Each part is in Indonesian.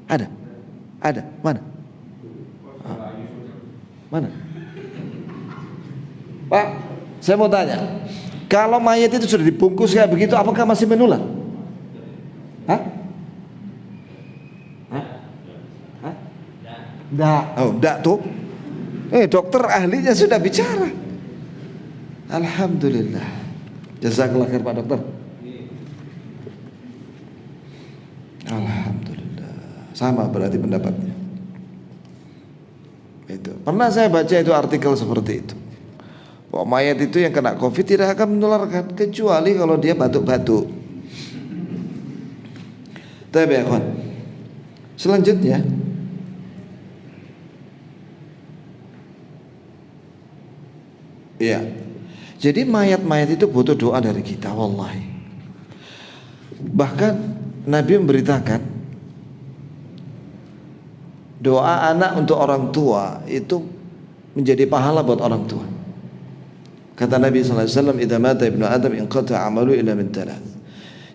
Ada? Ada? Mana? Mana? Pak, saya mau tanya, kalau mayat itu sudah dibungkus kayak begitu, apakah masih menular? Hah? Hah? Hah? Enggak. Oh, enggak tuh. Dokter ahlinya sudah bicara. Alhamdulillah. Jazakallah khair Pak Dokter. Alhamdulillah. Sama berarti pendapatnya. Itu. Pernah saya baca itu artikel seperti itu. Bahwa mayat itu yang kena COVID tidak akan menularkan kecuali kalau dia batuk-batuk. Tapi ya kawan, selanjutnya ya, jadi mayat-mayat itu butuh doa dari kita, wallahi. Bahkan Nabi memberitakan doa anak untuk orang tua itu menjadi pahala buat orang tua. Kata Nabi SAW, "Idza mata ibnu Adam inqata amalu illa min thalath."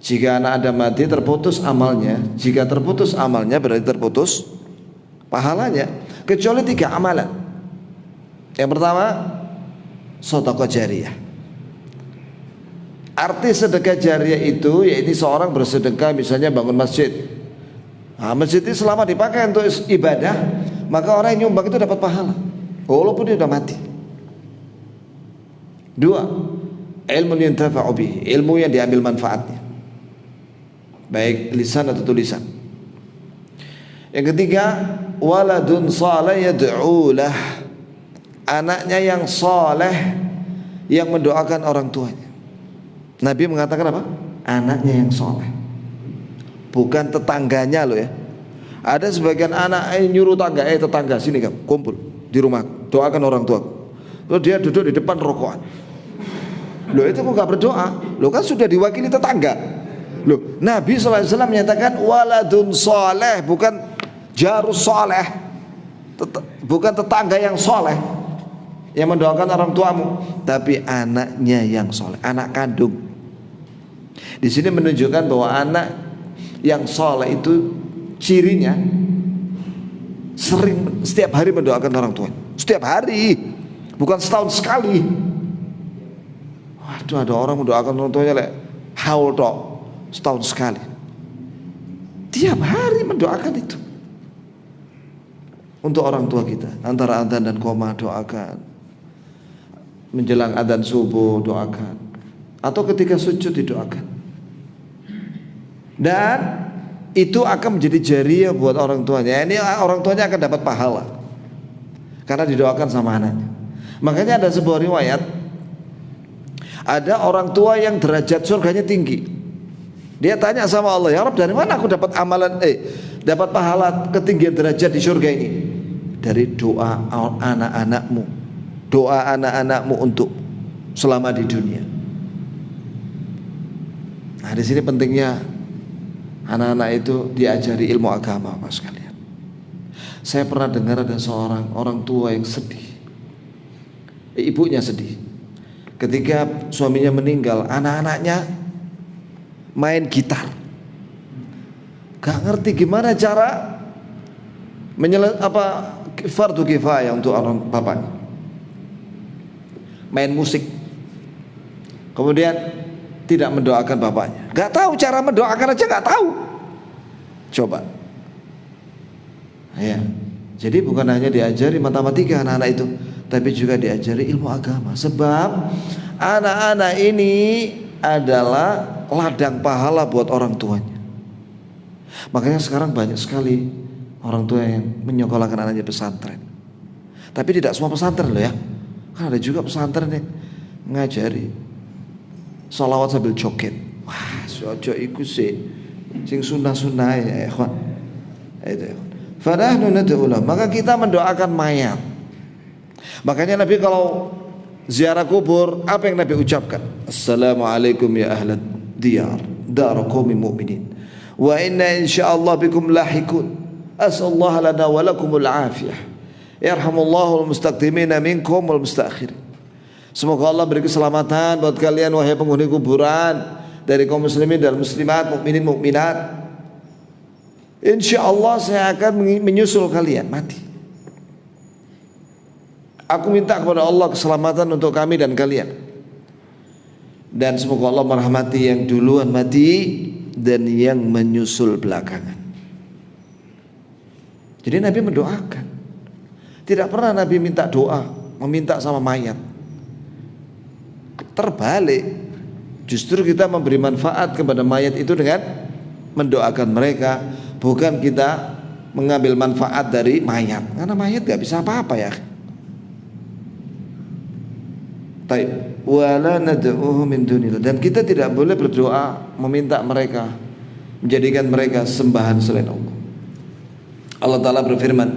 Jika anak Adam mati terputus amalnya. Jika terputus amalnya berarti terputus pahalanya, kecuali 3 amalan. Yang pertama, sedekah jariyah. Arti sedekah jariyah itu yaitu seorang bersedekah misalnya bangun masjid. Nah, masjid itu selama dipakai untuk ibadah, maka orang yang nyumbang itu dapat pahala walaupun dia sudah mati. 2, ilmu yang yuntafa'u bihi, ilmu yang diambil manfaatnya, baik lisan atau tulisan. Yang ketiga, waladun salih yad'u lah, anaknya yang saleh yang mendoakan orang tuanya. Nabi mengatakan apa? Anaknya yang saleh, bukan tetangganya loh ya. Ada sebagian anak nyuruh tetangga sini kamu kumpul di rumah doakan orang tua. Lalu dia duduk di depan rokokan. Loh itu kok gak berdoa? Loh kan sudah diwakili tetangga. Loh Nabi SAW menyatakan waladun soleh, bukan jarus soleh, bukan tetangga yang soleh yang mendoakan orang tuamu, tapi anaknya yang soleh, anak kandung. Di sini menunjukkan bahwa anak yang soleh itu cirinya sering setiap hari mendoakan orang tua, setiap hari, bukan setahun sekali. Waduh, ada orang mendoakan orang tuanya haul tok setahun sekali. Tiap hari mendoakan itu untuk orang tua kita. Antara adzan dan qomah doakan, menjelang adzan subuh doakan, atau ketika sujud didoakan. Dan itu akan menjadi jariyah buat orang tuanya. Ini orang tuanya akan dapat pahala karena didoakan sama anaknya. Makanya ada sebuah riwayat, ada orang tua yang derajat surganya tinggi. Dia tanya sama Allah, ya Rabb, dari mana aku dapat amalan dapat pahala ketinggian derajat di surga ini? Dari doa anak-anakmu, doa anak-anakmu untuk selama di dunia. Nah, di sini pentingnya anak-anak itu diajari ilmu agama, Pak sekalian. Saya pernah dengar ada seorang orang tua yang sedih, ibunya sedih ketika suaminya meninggal. Anak-anaknya main gitar, gak ngerti gimana cara fardu kifayah untuk orang bapaknya, main musik, kemudian tidak mendoakan bapaknya. Gak tahu cara mendoakan aja gak tahu. Coba ya. Jadi bukan hanya diajari matematika anak-anak itu, tapi juga diajari ilmu agama. Sebab anak-anak ini adalah ladang pahala buat orang tuanya. Makanya sekarang banyak sekali orang tua yang menyekolahkan anaknya pesantren. Tapi tidak semua pesantren loh ya. Kan ada juga pesantren yang ngajari sholawat sambil joget. Wah, sojo iku sih sing sunah-sunah ya ikhwan. Itu. Fanahnu nad'u, maka kita mendoakan mayat. Makanya Nabi kalau ziarah kubur, apa yang Nabi ucapkan? Assalamualaikum ya ahlad diyar, dar qaumin mu'minin, wa inna insyaallah bikum lahikun. As'allahu lana wa lakumul afiyah. Yarhamullahu al-mustaqdimina minkum wal mustaakhirin. Semoga Allah beri keselamatan buat kalian wahai penghuni kuburan dari kaum muslimin dan muslimat, mukminin mukminat. insya Allah saya akan menyusul kalian mati. Aku minta kepada Allah keselamatan untuk kami dan kalian. Dan semoga Allah merahmati yang duluan mati dan yang menyusul belakangan. Jadi Nabi mendoakan. Tidak pernah Nabi minta doa, meminta sama mayat. Terbalik, justru kita memberi manfaat kepada mayat itu dengan mendoakan mereka, bukan kita mengambil manfaat dari mayat. Karena mayat gak bisa apa-apa ya. Wala nad'uhu min dunillah, dan kita tidak boleh berdoa meminta mereka, menjadikan mereka sembahan selain Allah. Allah Ta'ala berfirman,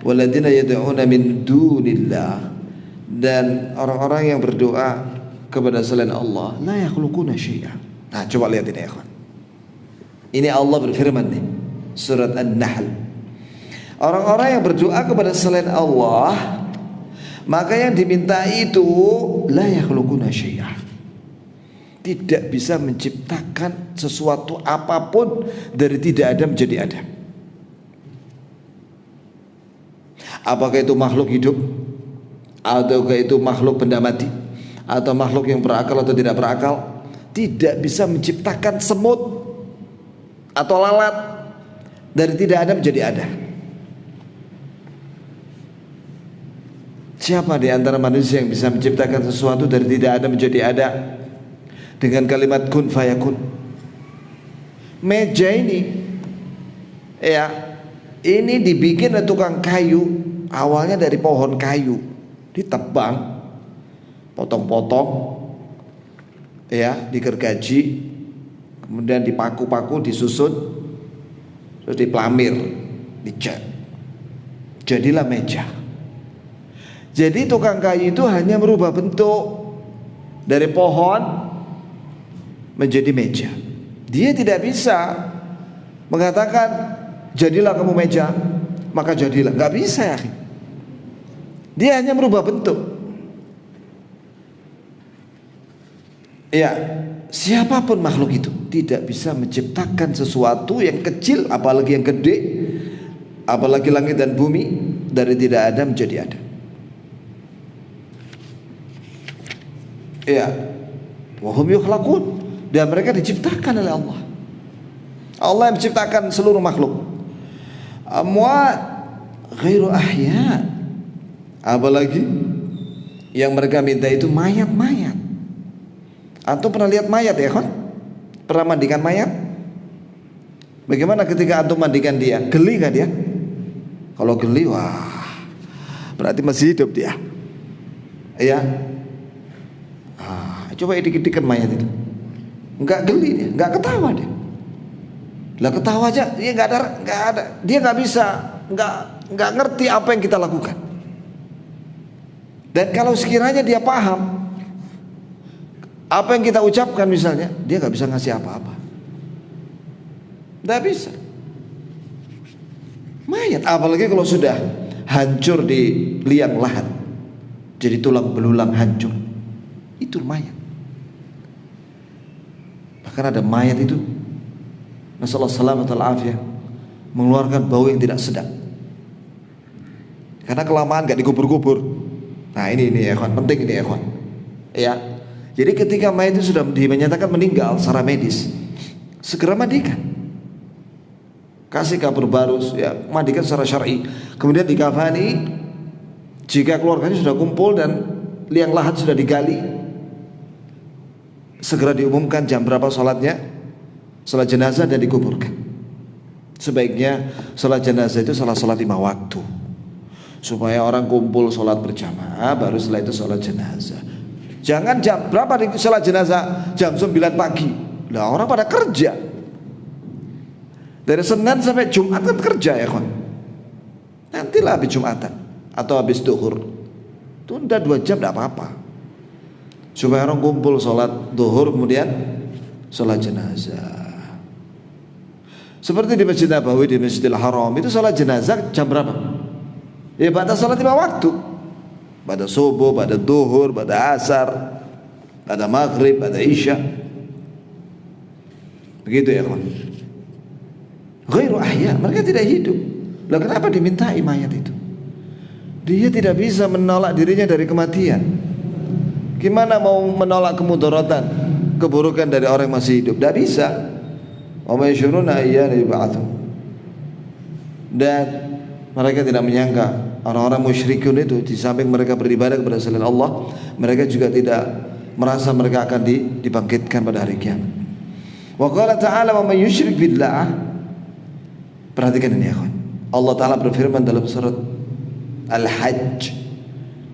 waladina yad'una min dunillah, dan orang-orang yang berdoa kepada selain Allah la yakhluquna syai'a. Nah, coba lihat ini ya kawan. Ini Allah berfirman nih, surat An-Nahl. Orang-orang yang berdoa kepada selain Allah, maka yang diminta itu la yakhluquna syai'a, tidak bisa menciptakan sesuatu apapun dari tidak ada menjadi ada. Apakah itu makhluk hidup, ataukah itu makhluk benda mati, atau makhluk yang berakal atau tidak berakal, tidak bisa menciptakan semut atau lalat dari tidak ada menjadi ada. Siapa di antara manusia yang bisa menciptakan sesuatu dari tidak ada menjadi ada dengan kalimat kun fayakun? Meja ini, ya, ini dibikin oleh tukang kayu, awalnya dari pohon kayu, ditebang, potong-potong, ya, digergaji, kemudian dipaku-paku, disusun, terus dipelamir, dicat, jadilah meja. Jadi tukang kayu itu hanya merubah bentuk dari pohon menjadi meja. Dia tidak bisa mengatakan jadilah kamu meja, maka jadilah. Gak bisa ya. Dia hanya merubah bentuk. Ya, siapapun makhluk itu tidak bisa menciptakan sesuatu yang kecil, apalagi yang gede, apalagi langit dan bumi, dari tidak ada menjadi ada. Ya, wahum yukhlaqun, dan mereka diciptakan oleh Allah. Allah yang menciptakan seluruh makhluk. Amwat ghairu ahya, apalagi yang mereka minta itu mayat-mayat. Antum pernah lihat mayat ya kan? Pernah mandikan mayat? Bagaimana ketika antum mandikan dia? Geli gak dia? Kalau geli, wah, berarti masih hidup dia. Ya. Coba dikit-dikit mayat itu, nggak geli dia, nggak ketawa dia. Lah ketawa aja dia nggak ada, dia nggak bisa, nggak ngerti apa yang kita lakukan. Dan kalau sekiranya dia paham apa yang kita ucapkan misalnya, dia nggak bisa ngasih apa-apa, nggak bisa. Mayat, apalagi kalau sudah hancur di liang lahat, jadi tulang belulang hancur, itu mayat. Bahkan ada mayat itu, nasallahu salamat al-afiyah, mengeluarkan bau yang tidak sedap karena kelamaan gak dikubur-kubur. Nah ini ya kawan, penting ini ya kawan. Ya, jadi ketika mayat itu sudah dinyatakan meninggal secara medis, segera mandikan, kasih kapur baru, ya, mandikan secara syar'i, kemudian dikafani. Jika keluarganya sudah kumpul dan liang lahat sudah digali, segera diumumkan jam berapa sholatnya, sholat jenazah, dan dikuburkan. Sebaiknya sholat jenazah itu sholat 5 waktu, supaya orang kumpul sholat berjamaah, baru setelah itu sholat jenazah. Jangan jam berapa di sholat jenazah, jam 9 pagi. Lah orang pada kerja, dari Senin sampai Jumat kan kerja ya kan. Nantilah habis Jumatan atau habis duhur, tunda 2 jam tidak apa-apa, supaya orang kumpul sholat duhur kemudian sholat jenazah. Seperti di Masjid Nabawi, di Masjidil Haram itu sholat jenazah jam berapa? Ya pada sholat 5 waktu, pada subuh, pada duhur, pada asar, pada maghrib, pada isya. Begitu ya kawan. ghairu ahya, mereka tidak hidup. Lah kenapa dimintai mayat itu? Dia tidak bisa menolak dirinya dari kematian. Gimana mau menolak kemudaratan, keburukan dari orang yang masih hidup? Tidak bisa. Wa may yashuruna ayyana yub'atsun. Dan mereka tidak menyangka orang-orang musyrikun itu, di samping mereka beribadah kepada selain Allah, mereka juga tidak merasa mereka akan dibangkitkan pada hari kiamat. Wa qala ta'ala wa may yusyrik billah. Perhatikan ini ya kawan. Allah Ta'ala berfirman dalam surat Al-Hajj,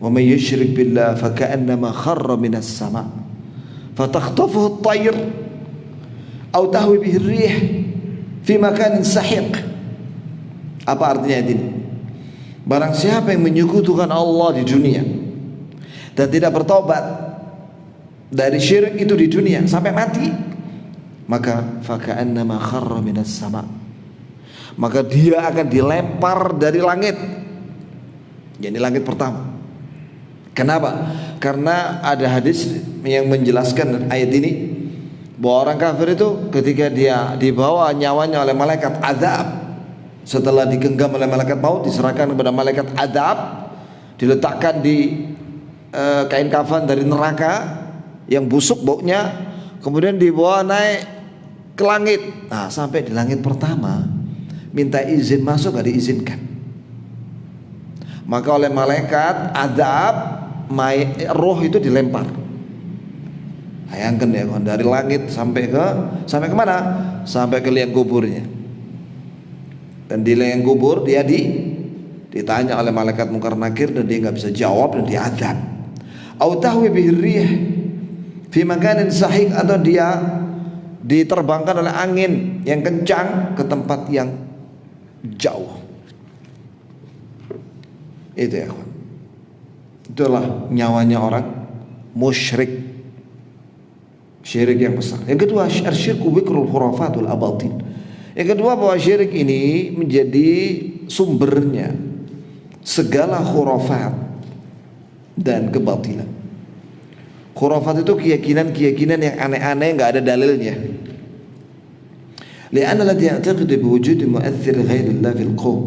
wa may yusyrik billah faka'annama kharra minas sama' fatakhtafuhu at-tayr aw tahwi bihi ar-rih fi makanin sahiq. Apa artinya ini? Barang siapa yang menyekutukan Allah di dunia dan tidak bertobat dari syirik itu di dunia sampai mati, maka faka'annama kharra minas sama', maka dia akan dilempar dari langit. Jadi langit pertama. Kenapa? Karena ada hadis yang menjelaskan ayat ini, bahwa orang kafir itu ketika dia dibawa nyawanya oleh malaikat azab, setelah digenggam oleh malaikat maut, diserahkan kepada malaikat azab, diletakkan di kain kafan dari neraka yang busuk baunya, kemudian dibawa naik ke langit. Nah, sampai di langit pertama minta izin masuk, gak diizinkan. Maka oleh malaikat azab roh itu dilempar. Bayangkan ya, dari langit sampai ke mana? Sampai ke liang kuburnya. Dan di liang kubur dia ditanya oleh malaikat Munkar Nakir, dan dia nggak bisa jawab dan diazab. Au tahwi bihi rih fi makanin sahih, atau dia diterbangkan oleh angin yang kencang ke tempat yang jauh. Itu ya kawan. Itulah nyawanya orang musyrik, syirik yang besar. Yang kedua, syirku wikrul khurafatul abatin. Yang kedua, bahwa syirik ini menjadi sumbernya segala khurafat dan kebatilan. Khurafat itu keyakinan-keyakinan yang aneh-aneh, nggak ada dalilnya. Li'anna alladhi ya'taqidu biwujudi mu'aththir ghairillah fil qaum.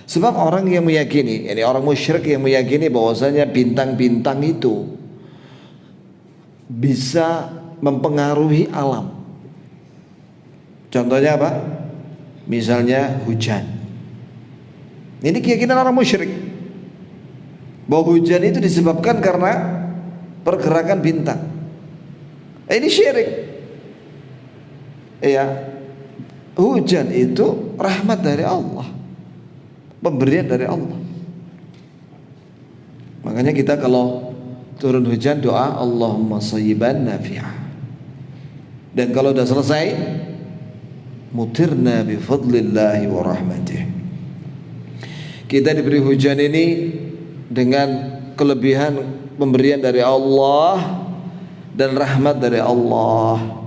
Sebab orang yang meyakini, yani orang musyrik yang meyakini bahwasanya bintang-bintang itu bisa mempengaruhi alam. Contohnya apa? Misalnya hujan. Ini keyakinan orang musyrik, bahwa hujan itu disebabkan karena pergerakan bintang. Ini syirik. Iya. Hujan itu rahmat dari Allah, pemberian dari Allah. Makanya kita kalau turun hujan doa Allahumma shayyiban nafi'ah. Dan kalau sudah selesai, mutirna bi fadlillahi wa rahmatih. Kita diberi hujan ini dengan kelebihan pemberian dari Allah dan rahmat dari Allah.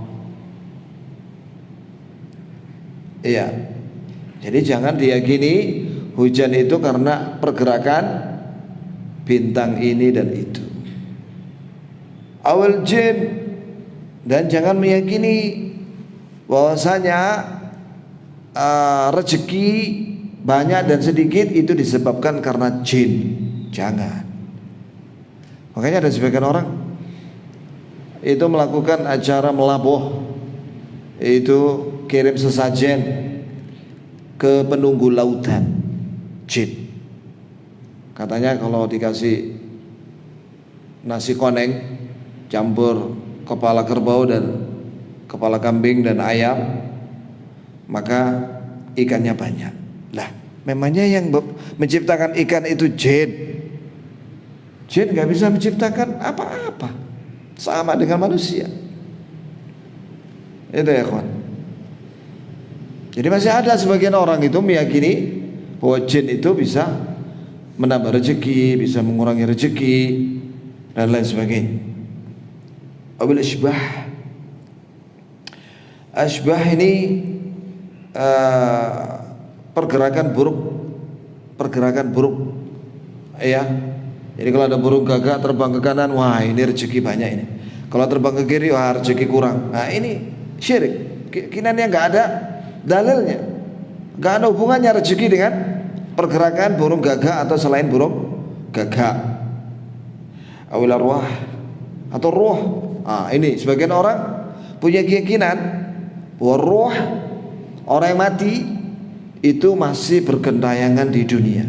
Iya. Jadi jangan diyakini hujan itu karena pergerakan bintang ini dan itu. Awal jin. Dan jangan meyakini bahwasanya rezeki banyak dan sedikit itu disebabkan karena jin. Jangan. Makanya ada sebagian orang itu melakukan acara melabuh, itu kirim sesajen ke penunggu lautan, jin. Katanya kalau dikasih nasi koneng campur kepala kerbau dan kepala kambing dan ayam, maka ikannya banyak. Lah, memangnya yang menciptakan ikan itu jin? Jin gak bisa menciptakan apa-apa, sama dengan manusia. Itu ya kawan. Jadi masih ada sebagian orang itu meyakini bahwa jin itu bisa menambah rezeki, bisa mengurangi rezeki dan lain sebagainya. Abil asbah. Asbah ini pergerakan buruk, ya. Jadi kalau ada burung gagak terbang ke kanan, wah ini rezeki banyak ini. Kalau terbang ke kiri, wah rezeki kurang. Nah ini syirik. Keyakinannya nggak ada dalilnya. Gak ada hubungannya rezeki dengan pergerakan burung gagak atau selain burung gagak. Awil arwah atau ruh. Ini sebagian orang punya keyakinan bahwa ruh orang yang mati itu masih bergentayangan di dunia.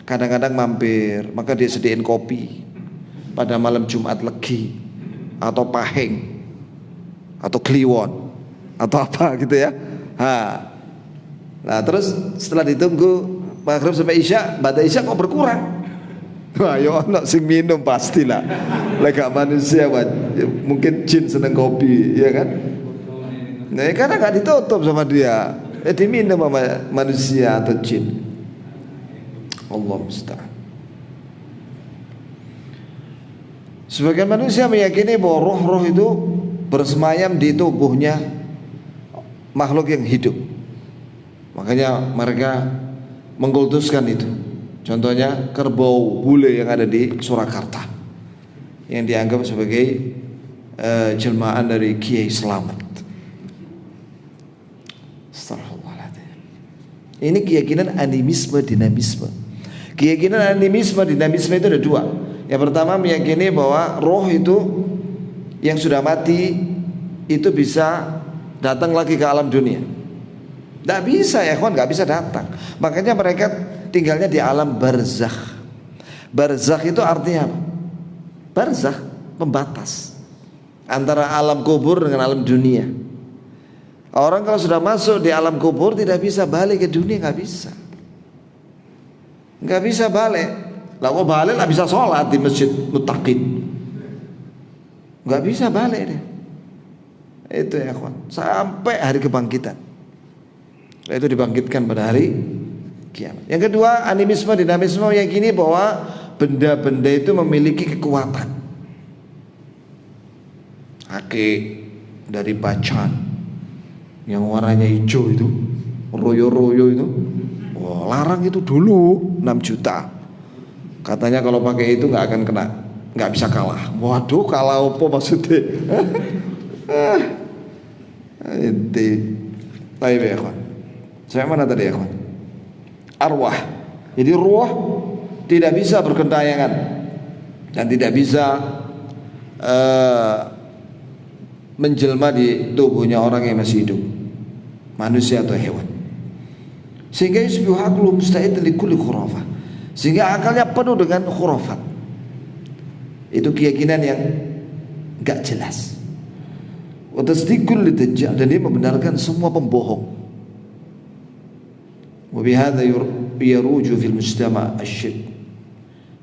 Kadang-kadang mampir, maka dia sediain kopi pada malam Jumat Legi atau Pahing atau Kliwon atau apa gitu ya. Nah terus setelah ditunggu maghrib sampai isya, pada isya kok berkurang. Wah yo ono sing minum pastilah. Lega manusia mungkin jin seneng kopi, ya kan? Nah karena nggak ditutup sama dia, diminum sama manusia atau jin. Allah musta'an. Sebagian manusia meyakini bahwa roh-roh itu bersemayam di tubuhnya makhluk yang hidup. Makanya mereka mengkultuskan itu. Contohnya kerbau bule yang ada di Surakarta, yang dianggap sebagai jelmaan dari Kiai Slamet. Astagfirullahaladzim. Ini keyakinan animisme dinamisme. Keyakinan animisme dinamisme itu ada dua. Yang pertama meyakini bahwa roh itu yang sudah mati itu bisa datang lagi ke alam dunia. Tidak bisa ya kawan, nggak bisa datang. Makanya mereka tinggalnya di alam barzakh. Barzakh itu artinya apa? Barzakh, pembatas antara alam kubur dengan alam dunia. Orang kalau sudah masuk di alam kubur tidak bisa balik ke dunia, nggak bisa. Nggak bisa balik. Lah kok balik lah bisa sholat di masjid Muttaqin. Nggak bisa balik dia. Itu ya kawan, sampai hari kebangkitan. Itu dibangkitkan pada hari kiamat. Yang kedua, animisme dinamisme meyakini bahwa benda-benda itu memiliki kekuatan. Akik dari bacan yang warnanya hijau itu, royo-royo itu, wah, larang itu dulu 6 juta. Katanya kalau pakai itu nggak akan kena, nggak bisa kalah. Waduh, kalah apa maksudnya? Inti, baik ya kawan. Saya mana tadi ya kawan? Arwah. Jadi ruh tidak bisa bergentayangan dan tidak bisa menjelma di tubuhnya orang yang masih hidup, manusia atau hewan. Sehingga yusbihu aqlu musta'id li kulli khurafah. Sehingga akalnya penuh dengan khurafat. Itu keyakinan yang enggak jelas. Wa tasdiqul lidajjal, dan dia membenarkan semua pembohong. Wabihada yaruju fil mujtama asyid,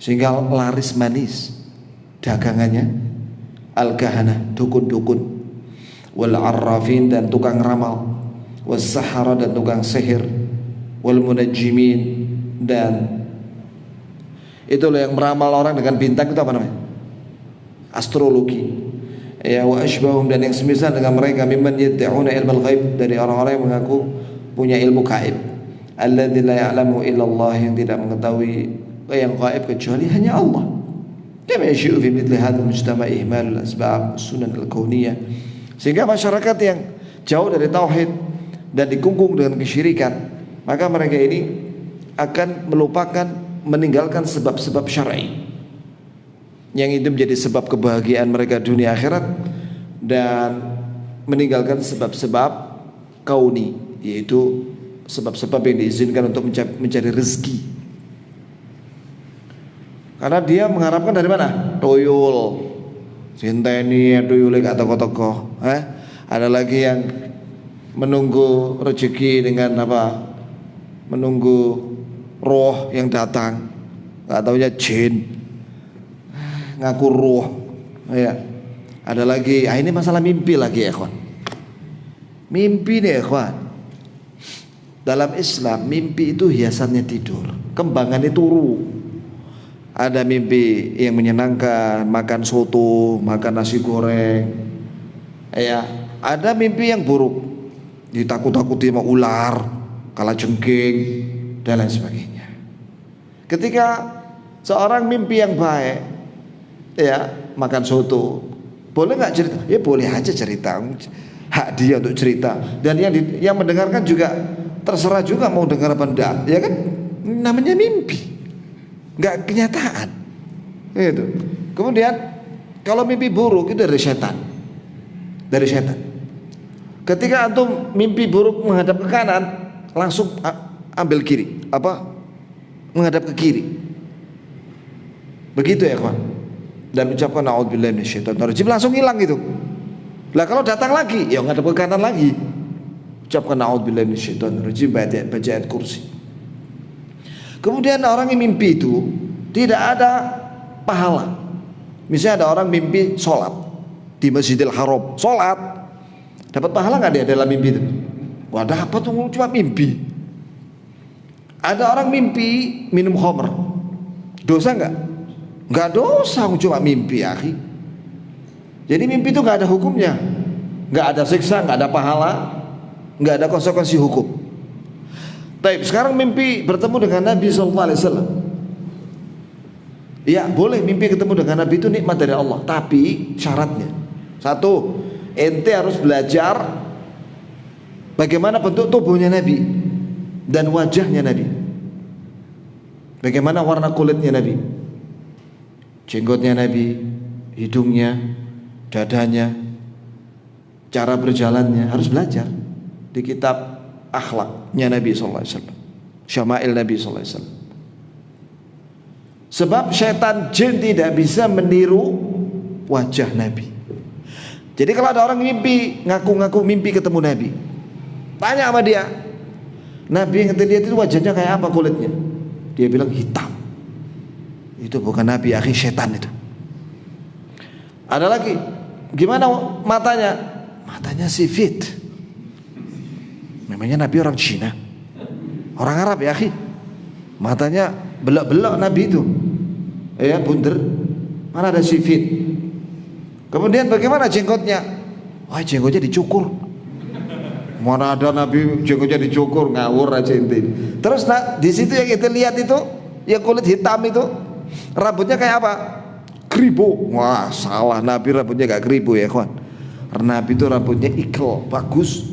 sehingga laris manis dagangannya al-kahana, dukun-dukun, wal arrafin, dan tukang ramal, was sahara, dan tukang sihir, wal munajjimin, dan itulah yang meramal orang dengan bintang, itu apa namanya? Astrologi. Ya, wa asbahum, dan yang semisal dengan mereka, mimman yad'una ilmal ghaib, dari orang-orang yang mengaku punya ilmu gaib. Alladzi la ya'lamu illallah, yang tidak mengetahui yang gaib kecuali hanya Allah. Kama yashi'u fi mithli hadzal mujtama' ihmalul asbab sunan al-kauniyah. Sehingga masyarakat yang jauh dari tauhid dan dikungkung dengan kesyirikan, maka mereka ini akan melupakan, meninggalkan sebab-sebab syar'i yang itu menjadi sebab kebahagiaan mereka dunia akhirat, dan meninggalkan sebab-sebab kauni, yaitu sebab-sebab yang diizinkan untuk mencari rezeki. Karena dia mengharapkan dari mana? Tuyul, sinteni, tuyul kata toko. Ada lagi yang menunggu rezeki dengan apa? Menunggu roh yang datang. Nggak taunya jin, ngaku roh. Ya. Ada lagi, ini masalah mimpi lagi ya kawan. Mimpi nih ya kawan. Dalam Islam mimpi itu hiasannya tidur, kembangannya turu. Ada mimpi yang menyenangkan, makan soto, makan nasi goreng. Ya, ada mimpi yang buruk, ditakut-takuti sama ular, kalajengking, dan lain sebagainya. Ketika seorang mimpi yang baik, ya makan soto, boleh nggak cerita? Ya boleh aja cerita, hak dia untuk cerita. Dan yang mendengarkan juga terserah juga mau dengar apa enggak, ya kan? Namanya mimpi, nggak kenyataan. Gitu. Kemudian kalau mimpi buruk itu dari setan. Dari setan. Ketika antum mimpi buruk menghadap ke kanan, langsung ambil kiri, menghadap ke kiri. Begitu ya kawan. Dan ucapkan a'udzubillahi minasyaitonirrajim, langsung hilang itu. Lah kalau datang lagi, ya ngadep ke kanan lagi. Ucapkan a'udzubillahi minasyaitonirrajim, baca ayat kursi. Kemudian orang yang mimpi itu tidak ada pahala. Misalnya ada orang mimpi sholat di Masjidil Haram, sholat, dapat pahala nggak dia dalam mimpi itu? Wah, dapat, cuma mimpi. Ada orang mimpi minum khamr, dosa nggak? Nggak dosa, cuma mimpi, akhi. Jadi mimpi itu nggak ada hukumnya, nggak ada siksa, nggak ada pahala, nggak ada konsekuensi hukum. Baik, sekarang mimpi bertemu dengan Nabi SAW. Ya boleh mimpi ketemu dengan Nabi, itu nikmat dari Allah. Tapi syaratnya, satu, ente harus belajar bagaimana bentuk tubuhnya Nabi dan wajahnya Nabi, bagaimana warna kulitnya Nabi, jenggotnya Nabi, hidungnya, dadanya, cara berjalannya. Harus belajar di kitab akhlaknya Nabi SAW, syama'il Nabi SAW. Sebab syaitan jin tidak bisa meniru wajah Nabi. Jadi kalau ada orang mimpi, ngaku-ngaku mimpi ketemu Nabi, tanya sama dia, Nabi yang kita lihat itu wajahnya kayak apa kulitnya? Dia bilang hitam. Itu bukan Nabi, akhi, syaitan itu. Ada lagi, gimana matanya? Matanya sifit. Namanya Nabi orang Cina, orang Arab ya akhi. Matanya belok-belok Nabi itu, ya bunder, mana ada sifit. Kemudian bagaimana jenggotnya? Wah, jenggotnya dicukur. Mana ada Nabi jenggotnya dicukur, ngawur aja inti. Terus di situ yang kita lihat itu, yang kulit hitam itu, rambutnya kayak apa? Keribu. Wah, salah, Nabi rambutnya gak keribu ya kawan. Nabi itu rambutnya ikal, bagus,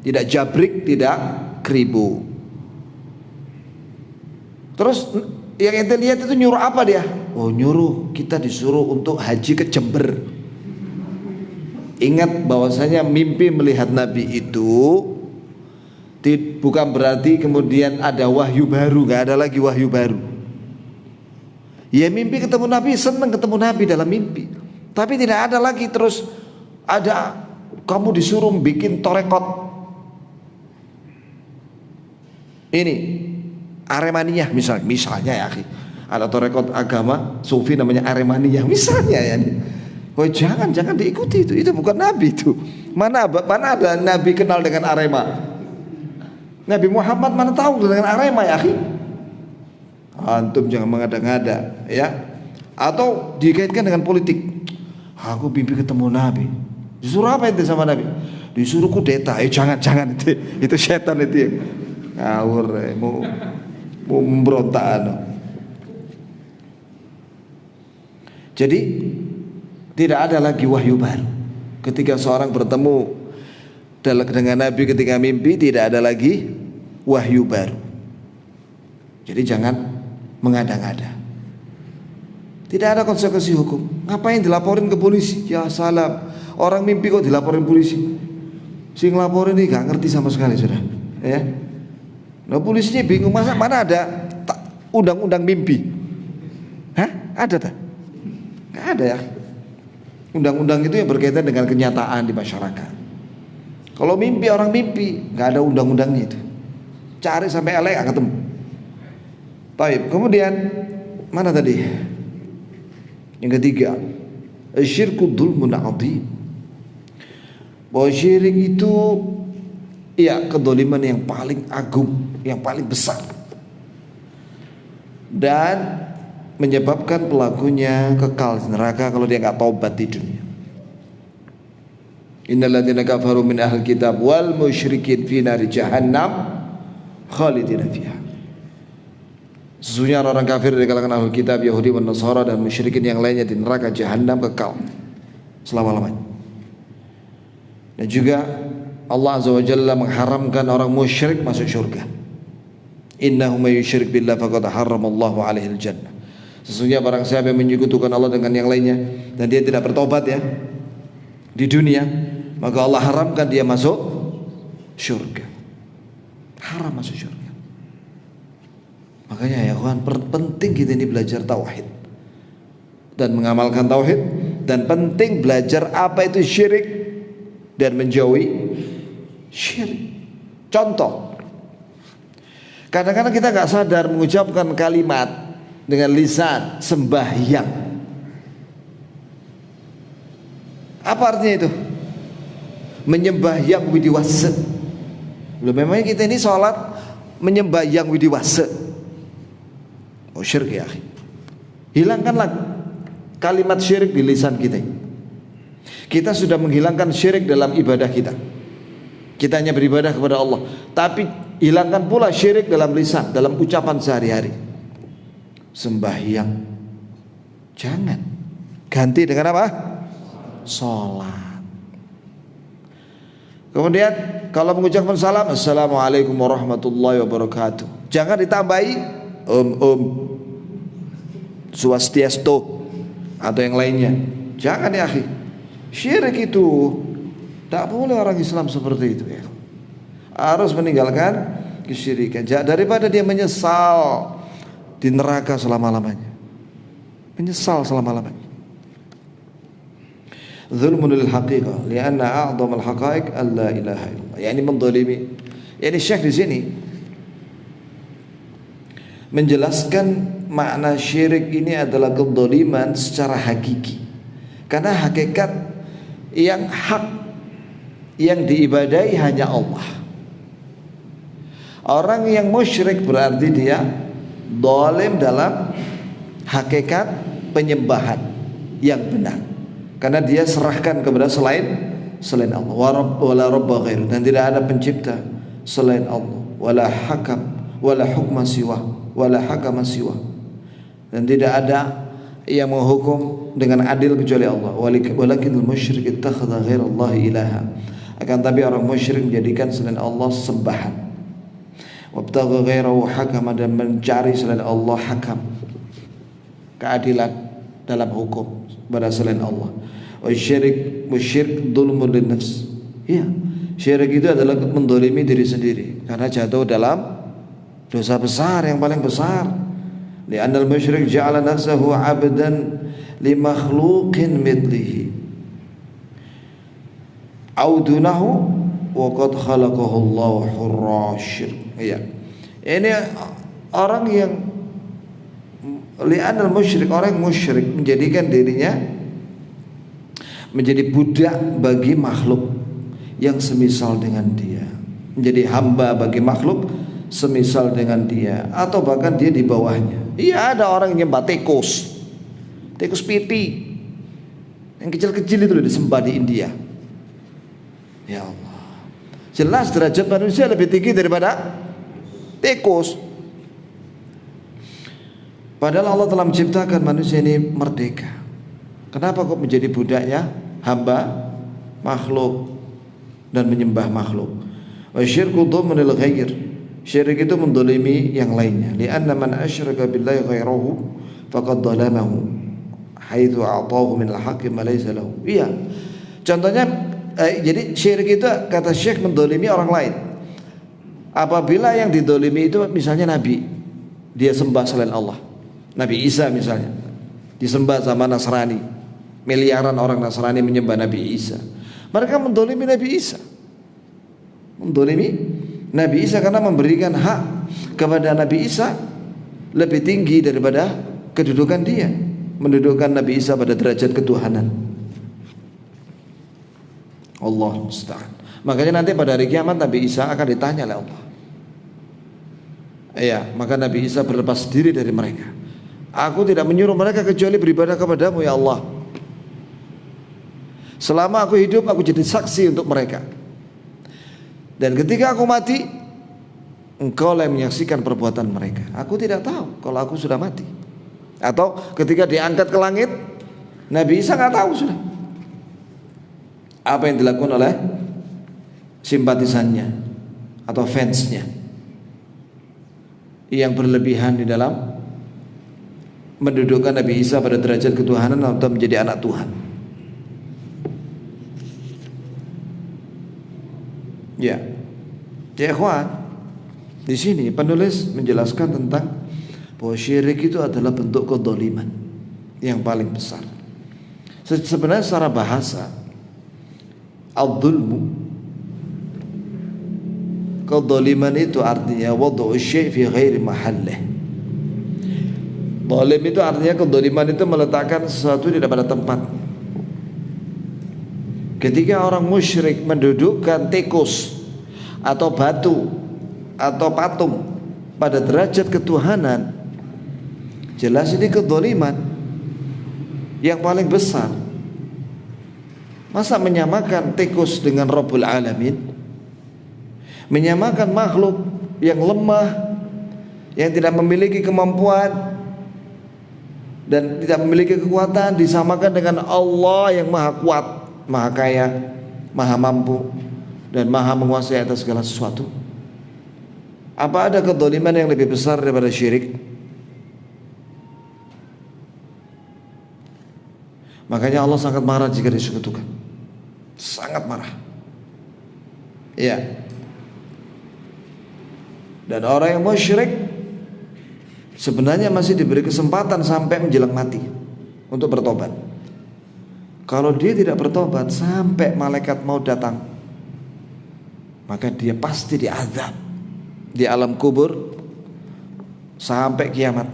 tidak jabrik, tidak keribu. Terus yang ente lihat itu nyuruh apa dia? Oh, nyuruh kita disuruh untuk haji ke Jember. Ingat bahwasanya mimpi melihat Nabi itu bukan berarti kemudian ada wahyu baru, gak ada lagi wahyu baru. Ya mimpi ketemu Nabi, senang ketemu Nabi dalam mimpi. Tapi tidak ada lagi terus ada kamu disuruh bikin torekot. Ini Aremaniyah misalnya ya akhi. Ada torekot agama sufi namanya Aremaniyah misalnya ya. Oh jangan diikuti itu bukan Nabi itu. Mana ada Nabi kenal dengan Arema? Nabi Muhammad mana tahu dengan Arema ya akhi? Antum jangan mengada-ngada ya. Atau dikaitkan dengan politik. Aku mimpi ketemu Nabi. Disuruh apa itu sama Nabi? Disuruh kudeta. Jangan itu setan itu ya. Ngawur, mau memberontak. Jadi tidak ada lagi wahyu baru. Ketika seorang bertemu dengan Nabi ketika mimpi, tidak ada lagi wahyu baru. Jadi jangan mengada-ngada. Tidak ada konsekuensi hukum. Ngapain dilaporin ke polisi? Ya salam, orang mimpi kok dilaporin polisi? Si ngelaporin ini gak ngerti sama sekali sudah. Ya. Nah polisinya bingung, mana ada undang-undang mimpi? Hah? Ada tak? Gak ada ya. Undang-undang itu yang berkaitan dengan kenyataan di masyarakat. Kalau mimpi, orang mimpi, gak ada undang-undangnya itu. Cari sampai LA gak ketemu. Baik, kemudian mana tadi? Yang ketiga, syirku dzulmun adzim. Bahwa syirik itu ya kedzaliman yang paling agung, yang paling besar, dan menyebabkan pelakunya kekal di neraka kalau dia nggak taubat di dunia. Innal ladzina kafaru min ahlil kitab wal musyrikin fi nari jahannam khalidina fiha. Sesungguhnya orang kafir dari kalangan ahlul kitab, Yahudi dan Nasara dan musyrikin yang lainnya di neraka jahanam kekal selama-lamanya. Dan juga Allah Azza wa Jalla mengharamkan orang musyrik masuk surga. Innahu may yusyrik billah faqad harramallahu alaihi al-jannah. Sesungguhnya barang siapa yang menyekutukan Allah dengan yang lainnya dan dia tidak bertobat ya di dunia, maka Allah haramkan dia masuk surga. Haram masuk surga. Makanya ya kawan, penting kita ini belajar tauhid dan mengamalkan tauhid, dan penting belajar apa itu syirik dan menjauhi syirik. Contoh, kadang-kadang kita nggak sadar mengucapkan kalimat dengan lisan sembahyang. Apa artinya itu? Menyembah yang widiwase. Belum, memangnya kita ini sholat menyembah yang widiwase. Oh syirik ya. Hilangkanlah kalimat syirik di lisan kita. Kita sudah menghilangkan syirik dalam ibadah kita. Kita hanya beribadah kepada Allah, tapi hilangkan pula syirik dalam lisan, dalam ucapan sehari-hari. Sembahyang jangan, ganti dengan apa? Sholat. Kemudian kalau mengucapkan salam, assalamualaikum warahmatullahi wabarakatuh, jangan ditambahi swastiastu atau yang lainnya. Jangan ya akhi, syirik itu tak boleh orang Islam seperti itu ya. Harus meninggalkan kesyirikan daripada dia menyesal di neraka selama-lamanya. Menyesal selama-lamanya. Zulmun lil haqiqah, lianna a'dham al haqa'iq alla ilaha illallah. Yani mendolimi. Yani Syekh di sini menjelaskan makna syirik ini adalah kedoliman secara hakiki. Karena hakikat yang hak yang diibadahi hanya Allah. Orang yang musyrik berarti dia zalim dalam hakikat penyembahan yang benar, karena dia serahkan kepada selain Allah. Wala rabba ghairu, dan tidak ada pencipta selain Allah. Wala hakam wala hukma siwa wala hakama siwa, dan tidak ada yang menghukum dengan adil kecuali Allah. Walakinal musyrik ittakhadha ghairallahi ilaha, akan tapi orang musyrik menjadikan selain Allah sembahan. Wabtagha ghairahu hakama, dan mencari selain Allah hakam, keadilan dalam hukum pada selain Allah. Wasyirk dzulmun linnafs. Iya, syirik itu adalah mendolimi diri sendiri karena jatuh dalam dosa besar yang paling besar. Li'anna al-musyrik ja'ala nafsahu 'abdan li makhluqin mithlihi aw dunahu wa qad khalaqahu Allah hurra syirk. Iya. Ini orang yang li'anal musyrik, orang yang musyrik menjadikan dirinya menjadi budak bagi makhluk yang semisal dengan dia, menjadi hamba bagi makhluk semisal dengan dia, atau bahkan dia di bawahnya. Iya, ada orang yang nyembah tikus pipi yang kecil-kecil itu disembah di India. Ya Allah, jelas derajat manusia lebih tinggi daripada tikus. Padahal Allah telah menciptakan manusia ini merdeka. Kenapa kok menjadi budaknya, hamba makhluk dan menyembah makhluk? Wa syirku dhulmunil ghair, syirik itu mendolimi yang lainnya. Lianna man asyraka billahi ghairahu faqad dhalamahu haitsu a'tahu min al-haqqi ma laysa lahu. Iya. Contohnya jadi syirik itu kata Syekh mendolimi orang lain. Apabila yang didolimi itu misalnya Nabi, dia sembah selain Allah, Nabi Isa misalnya disembah sama Nasrani, miliaran orang Nasrani menyembah Nabi Isa. Mereka mendolimi Nabi Isa, mendolimi Nabi Isa karena memberikan hak kepada Nabi Isa lebih tinggi daripada kedudukan dia, mendudukkan Nabi Isa pada derajat ketuhanan. Allah musta'an. Makanya nanti pada hari kiamat Nabi Isa akan ditanya oleh Allah. Iya, maka Nabi Isa berlepas diri dari mereka. Aku tidak menyuruh mereka kecuali beribadah kepadamu ya Allah. Selama aku hidup aku jadi saksi untuk mereka. Dan ketika aku mati, engkau yang menyaksikan perbuatan mereka. Aku tidak tahu kalau aku sudah mati. Atau ketika diangkat ke langit, Nabi Isa nggak tahu sudah apa yang dilakukan oleh simpatisannya atau fansnya yang berlebihan di dalam mendudukkan Nabi Isa pada derajat ketuhanan atau menjadi anak Tuhan. Ya, ikhwan, di sini penulis menjelaskan tentang bahwa syirik itu adalah bentuk kedzaliman yang paling besar. Sebenarnya secara bahasa, al-dzulmu, kedzaliman itu artinya wad'u syai' fi ghairi mahallih. Zalim itu artinya kedzaliman itu meletakkan sesuatu tidak pada tempat. Ketika orang musyrik mendudukkan tikus atau batu atau patung pada derajat ketuhanan, jelas ini kedzaliman yang paling besar. Masa menyamakan tikus dengan Rabbul Alamin, menyamakan makhluk yang lemah, yang tidak memiliki kemampuan dan tidak memiliki kekuatan, disamakan dengan Allah yang maha kuat, maha kaya, maha mampu, dan maha menguasai atas segala sesuatu. Apa ada kedzaliman yang lebih besar daripada syirik? Makanya Allah sangat marah jika disekutukan. Sangat marah. Ya. Dan orang yang musyrik sebenarnya masih diberi kesempatan sampai menjelang mati untuk bertobat. Kalau dia tidak bertobat sampai malaikat mau datang, maka dia pasti diazab di alam kubur sampai kiamat,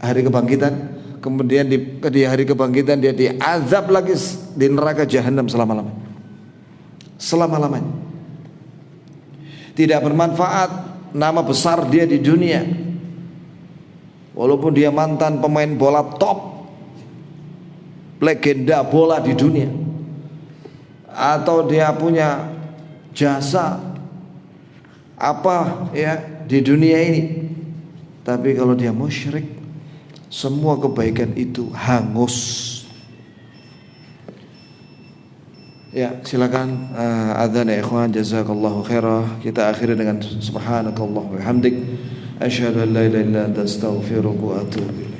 hari kebangkitan. Kemudian di hari kebangkitan dia diazab lagi di neraka jahanam selama-lamanya. Selama-lamanya. Tidak bermanfaat nama besar dia di dunia. Walaupun dia mantan pemain bola top, legenda bola di dunia, atau dia punya jasa apa ya di dunia ini, tapi kalau dia musyrik, semua kebaikan itu hangus. Ya, silakan adzan ya ikhwan, jazakallahu khairah. Kita akhiri dengan subhanakallah wa bihamdik, asyhadu an la ilaha illa anta astaghfiruka wa atubu ilaik.